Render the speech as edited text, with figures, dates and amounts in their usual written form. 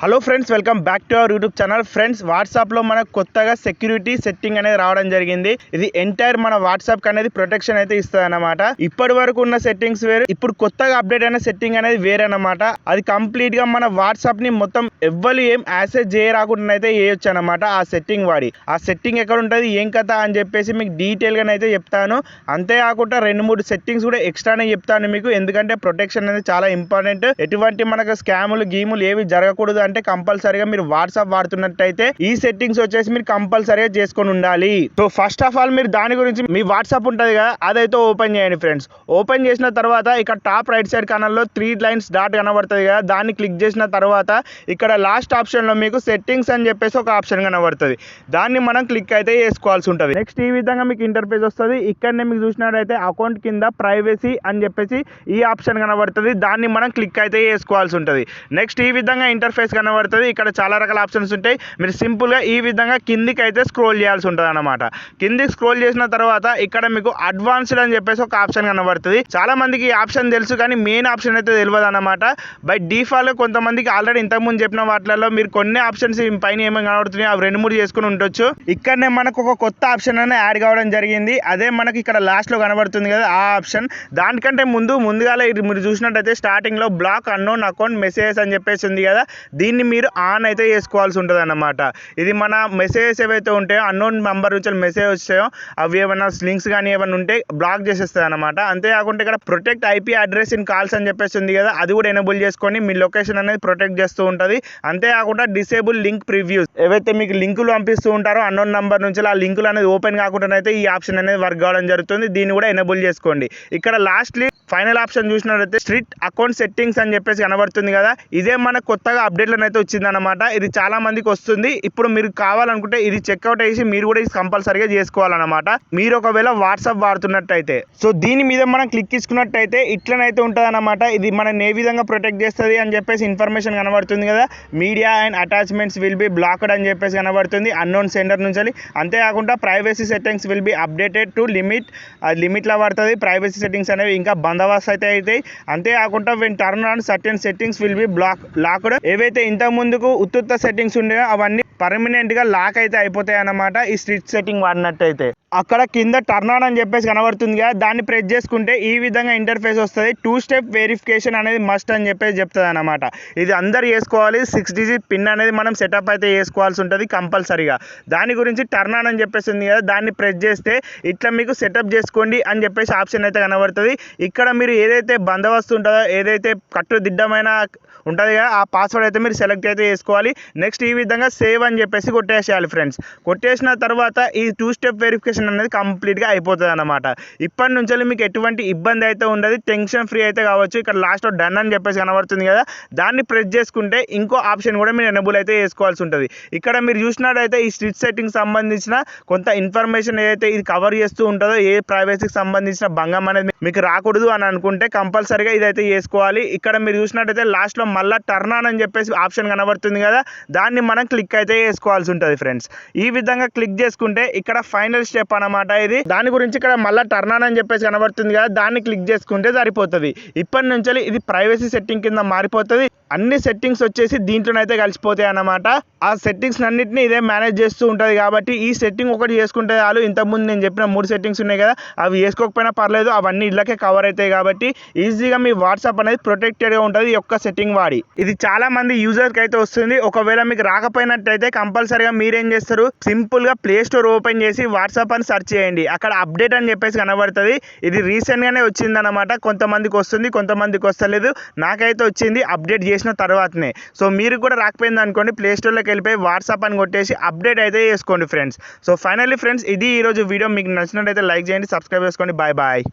Hello friends, welcome back to our YouTube channel. Friends, వాట్సాప్లో మనకు కొత్తగా సెక్యూరిటీ సెట్టింగ్ అనేది రావడం జరిగింది. ఇది ఎంటైర్ మన వాట్సాప్ అనేది ప్రొటెక్షన్ అయితే ఇస్తుంది అన్నమాట. ఇప్పటి వరకు ఉన్న సెట్టింగ్స్ వేరు, ఇప్పుడు కొత్తగా అప్డేట్ అయిన సెట్టింగ్ అనేది వేరే అన్నమాట. అది కంప్లీట్ గా మన వాట్సాప్ ని మొత్తం ఎవ్వరు ఏం యాక్సెస్ చేయరాకుండా అయితే చేయొచ్చు అన్నమాట. ఆ సెట్టింగ్ వాడి ఆ సెట్టింగ్ ఎక్కడ ఉంటుంది, ఏం కథ అని చెప్పేసి మీకు డీటెయిల్ గా అయితే చెప్తాను. అంతేకాకుండా 2-3 సెట్టింగ్స్ కూడా ఎక్స్ట్రానే చెప్తాను మీకు, ఎందుకంటే ప్రొటెక్షన్ అనేది చాలా ఇంపార్టెంట్. ఎటువంటి మనకు స్కాములు గీములు ఏవి జరగకూడదు అంటే కంపల్సరీగా మీరు వాట్సాప్ వాడుతున్నట్టయితే ఈ సెట్టింగ్స్ వచ్చేసి మీరు కంపల్సరీగా చేసుకొని ఉండాలి. సో ఫస్ట్ ఆఫ్ ఆల్ మీరు దాని గురించి మీ వాట్సాప్ ఉంటుంది కదా, అదైతే ఓపెన్ చేయండి ఫ్రెండ్స్. ఓపెన్ చేసిన తర్వాత ఇక్కడ టాప్ రైట్ సైడ్ కనల్లో 3 లైన్స్ డాట్ కనబడుతుంది కదా, దాన్ని క్లిక్ చేసిన తర్వాత ఇక్కడ లాస్ట్ ఆప్షన్ లో మీకు సెట్టింగ్స్ అని చెప్పేసి ఒక ఆప్షన్ కనబడుతుంది. దాన్ని మనం క్లిక్ అయితే చేసుకోవాల్సి ఉంటుంది. నెక్స్ట్ ఈ విధంగా మీకు ఇంటర్ఫేస్ వస్తుంది. ఇక్కడనే మీకు చూసినట్టయితే అకౌంట్ కింద ప్రైవసీ అని చెప్పేసి ఈ ఆప్షన్ కనబడుతుంది. దాన్ని మనం క్లిక్ అయితే చేసుకోవాల్సి ఉంటుంది. నెక్స్ట్ ఈ విధంగా ఇంటర్ఫేస్ కనబడుతుంది. ఇక్కడ చాలా రకాల ఆప్షన్స్ ఉంటాయి. మీరు సింపుల్ గా ఈ విధంగా కిందికి అయితే స్క్రోల్ చేయాల్సి ఉంటుంది అన్నమాట. కిందికి స్క్రోల్ చేసిన తర్వాత ఇక్కడ మీకు అడ్వాన్స్డ్ అని చెప్పేసి ఒక ఆప్షన్ కనబడుతుంది. చాలా మందికి ఈ ఆప్షన్ తెలుసు, కానీ మెయిన్ ఆప్షన్ అయితే తెలియదు అన్నమాట. బై డిఫాల్ట్ కొంతమందికి ఆల్రెడీ ఇంతకుముందు చెప్పిన వాటిలో మీరు కొన్ని ఆప్షన్స్ పైన ఏమేమి కనబడుతున్నాయి అవి 2-3 చేసుకుని ఉండొచ్చు. ఇక్కడనే మనకు ఒక కొత్త ఆప్షన్ అనేది యాడ్ కావడం జరిగింది. అదే మనకి ఇక్కడ లాస్ట్ లో కనబడుతుంది కదా ఆ ఆప్షన్. దానికంటే ముందుగా మీరు చూసినట్టయితే స్టార్టింగ్ లో బ్లాక్ అన్నోన్ అకౌంట్ మెసేజెస్ అని చెప్పేసి ఉంది కదా, దీన్ని మీరు ఆన్ అయితే చేసుకోవాల్సి ఉంటుంది అన్నమాట. ఇది మన మెసేజెస్ ఏవైతే ఉంటాయో అన్నోన్ నంబర్ నుంచి మెసేజ్ వచ్చాయో అవి ఏమైనా లింక్స్ కానీ ఏమైనా ఉంటే బ్లాక్ చేసేస్తుంది అనమాట. అంతేకాకుండా ఇక్కడ protect IP address in calls అని చెప్పేసి ఉంది కదా, అది కూడా ఎనేబుల్ చేసుకొని మీ లొకేషన్ అనేది ప్రొటెక్ట్ చేస్తూ ఉంటుంది. అంతేకాకుండా డిసేబుల్ లింక్ ప్రివ్యూస్, ఏవైతే మీకు లింకులు పంపిస్తూ ఉంటారో అన్నోన్ నంబర్ నుంచి ఆ లింకులు అనేది ఓపెన్ కాకుండా అయితే ఈ ఆప్షన్ అనేది వర్క్ కావడం జరుగుతుంది. దీన్ని కూడా ఎనేబుల్ చేసుకోండి. ఇక్కడ లాస్ట్లీ ఫైనల్ ఆప్షన్ చూసినట్లయితే స్ట్రిక్ట్ అకౌంట్ సెట్టింగ్స్ అని చెప్పేసి కనబడుతుంది కదా, ఇదే మన కొత్తగా అప్డేట్లను అయితే వచ్చిందనమాట. ఇది చాలా మందికి వస్తుంది. ఇప్పుడు మీరు కావాలనుకుంటే ఇది చెక్అవుట్ చేసి మీరు కూడా ఇది కంపల్సరీగా చేసుకోవాలన్నమాట, మీరు ఒకవేళ వాట్సాప్ వాడుతున్నట్టయితే. సో దీని మీద మనం క్లిక్ ఇచ్చుకున్నట్టయితే ఇట్లనైతే ఉంటుంది అన్నమాట. ఇది మనం ఏ విధంగా ప్రొటెక్ట్ చేస్తుంది అని చెప్పేసి ఇన్ఫర్మేషన్ కనబడుతుంది కదా. Media and attachments will be blocked అని చెప్పేసి కనబడుతుంది అన్నోన్ సెండర్ నుంచి. అంతేకాకుండా privacy settings will be updated to లిమిట్లో పడుతుంది. ప్రైవసీ సెట్టింగ్స్ అనేవి ఇంకా బందోబస్తు అయితే అవుతాయి. అంతేకాకుండా when turn on certain settings will be locked. ఏవైతే ఇంత ముందుకు ఉత్తుత్త సెట్టింగ్స్ ఉన్నాయో అవన్నీ పర్మనెంట్ గా లాక్ అయితే అయిపోతాయి అన్నమాట ఈ స్ట్రిక్ట్ సెట్టింగ్ వాడినట్టయితే. అక్కడ కింద టర్న్ ఆన్ అని చెప్పేసి కనబడుతుంది కదా, దాన్ని ప్రెస్ చేసుకుంటే ఈ విధంగా ఇంటర్ఫేస్ వస్తుంది. 2 స్టెప్ వెరిఫికేషన్ అనేది మస్ట్ అని చెప్పేసి చెప్తుంది అన్నమాట. ఇది అందరు చేసుకోవాలి. 6 డిజిట్ పిన్ అనేది మనం సెటప్ అయితే చేసుకోవాల్సి ఉంటుంది కంపల్సరీగా. దాని గురించి టర్న్ ఆన్ అని చెప్పేసి ఉంది కదా, దాన్ని ప్రెస్ చేస్తే ఇట్లా మీకు సెటప్ చేసుకోండి అని చెప్పేసి ఆప్షన్ అయితే కనబడుతుంది. ఇక్కడ మీరు ఏదైతే బందోబస్తు ఉంటుందో, ఏదైతే కట్టుదిడ్డమైన ఉంటుంది కదా, ఆ పాస్వర్డ్ అయితే మీరు సెలెక్ట్ అయితే చేసుకోవాలి. నెక్స్ట్ ఈ విధంగా సేవ్ అని చెప్పేసి కొట్టేసేయాలి ఫ్రెండ్స్. కొట్టేసిన తర్వాత ఈ 2 స్టెప్ వెరిఫికేషన్ అనేది కంప్లీట్గా అయిపోతుంది అన్నమాట. ఇప్పటి నుంచి మీకు ఎటువంటి ఇబ్బంది అయితే ఉండదు, టెన్షన్ ఫ్రీ అయితే కావచ్చు. ఇక్కడ లాస్ట్లో డన్ అని చెప్పేసి కనబడుతుంది కదా, దాన్ని ప్రెస్ చేసుకుంటే ఇంకో ఆప్షన్ కూడా మీరు ఎనేబుల్ అయితే చేసుకోవాల్సి ఉంటుంది. ఇక్కడ మీరు చూసినట్టయితే ఈ స్ట్రిక్ట్ సెట్టింగ్ సంబంధించిన కొంత ఇన్ఫర్మేషన్ ఏదైతే ఇది కవర్ చేస్తూ ఉంటుందో, ఏ ప్రైవసీకి సంబంధించిన భంగం అనేది మీకు రాకూడదు అని అనుకుంటే కంపల్సరీగా ఇదైతే చేసుకోవాలి. ఇక్కడ మీరు చూసినట్టయితే లాస్ట్లో మళ్ళీ టర్న్ ఆన్ అని చెప్పేసి ఆప్షన్ కనబడుతుంది కదా, దాన్ని మనం క్లిక్ అయితే చేసుకోవాల్సి ఉంటుంది ఫ్రెండ్స్. ఈ విధంగా క్లిక్ చేసుకుంటే ఇక్కడ ఫైనల్ స్టెప్ అన్నమాట ఇది. దాని గురించి ఇక్కడ మళ్ళీ టర్న్ ఆన్ అని చెప్పేసి కనబడుతుంది కదా, దాన్ని క్లిక్ చేసుకుంటే సరిపోతుంది. ఇప్పటి నుంచి ఇది ప్రైవసీ సెట్టింగ్ కింద మారిపోతుంది. అన్ని సెట్టింగ్స్ వచ్చేసి దీంట్లోనైతే కలిసిపోతాయి అన్నమాట. ఆ సెట్టింగ్స్ అన్నింటినీ ఇదే మేనేజ్ చేస్తూ ఉంటుంది కాబట్టి ఈ సెట్టింగ్ ఒకటి చేసుకుంటే చాలు. ఇంతకుముందు నేను చెప్పిన 3 సెట్టింగ్స్ ఉన్నాయి కదా, అవి వేసుకోకపోయినా పర్లేదు, అవన్నీ ఇళ్ళకే కవర్ అవుతాయి కాబట్టి ఈజీగా మీ వాట్సాప్ అనేది ప్రొటెక్టెడ్గా ఉంటుంది ఈ ఒక్క సెట్టింగ్ వాడి. ఇది చాలా మంది యూజర్కి అయితే వస్తుంది. ఒకవేళ మీకు రాకపోయినట్టయితే కంపల్సరీగా మీరేం చేస్తారు, సింపుల్ గా ప్లే స్టోర్ ఓపెన్ చేసి వాట్సాప్ అని సెర్చ్ చేయండి. అక్కడ అప్డేట్ అని చెప్పేసి కనబడుతుంది. ఇది రీసెంట్ గానే వచ్చింది అనమాట. కొంతమందికి వస్తుంది, కొంతమందికి వస్తలేదు. నాకైతే వచ్చింది అప్డేట్ చేసిన తర్వాతనే. సో మీరు కూడా రాకపోయింది అనుకోండి, ప్లే స్టోర్లోకి వెళ్ళిపోయి వాట్సాప్ అని కొట్టేసి అప్డేట్ అయితే చేసుకోండి ఫ్రెండ్స్. సో ఫైనల్లీ ఫ్రెండ్స్, ఇది ఈరోజు వీడియో. మీకు నచ్చినట్టయితే లైక్ చేయండి, సబ్స్క్రైబ్ చేసుకోండి. Bye bye.